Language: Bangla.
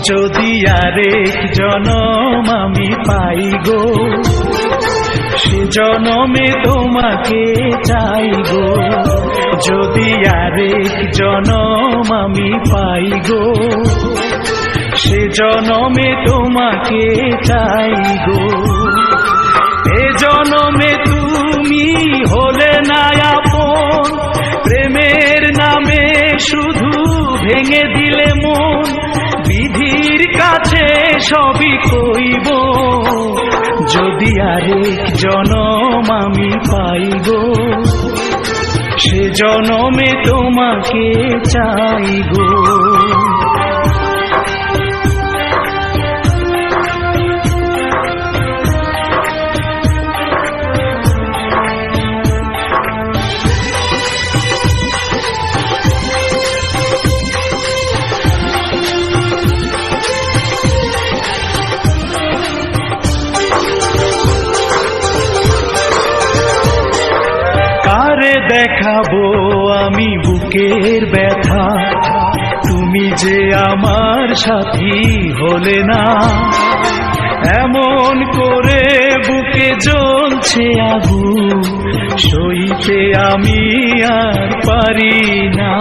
যদি আরেক জনম আমি পাই গো, সে জনমে তোমাকে চাই গো। যদি আরেক জনম আমি পাই গো, সে জনমে তোমাকে চাই গো। এ জনমে তুমি হলে না আপন, প্রেমের নামে শুধু ভেঙে দিলে মন। বিধির কাছে সবই কইব, যদি আরেক জনম আমি পাই গো, সে জনমে তোমাকে চাই গো। কারে দেখাবো আমি বুকের ব্যথা, তুমি যে আমার সাথী হলে না। এমন করে বুকে জ্বলছে আগুন, সইতে আমি আর পারি না।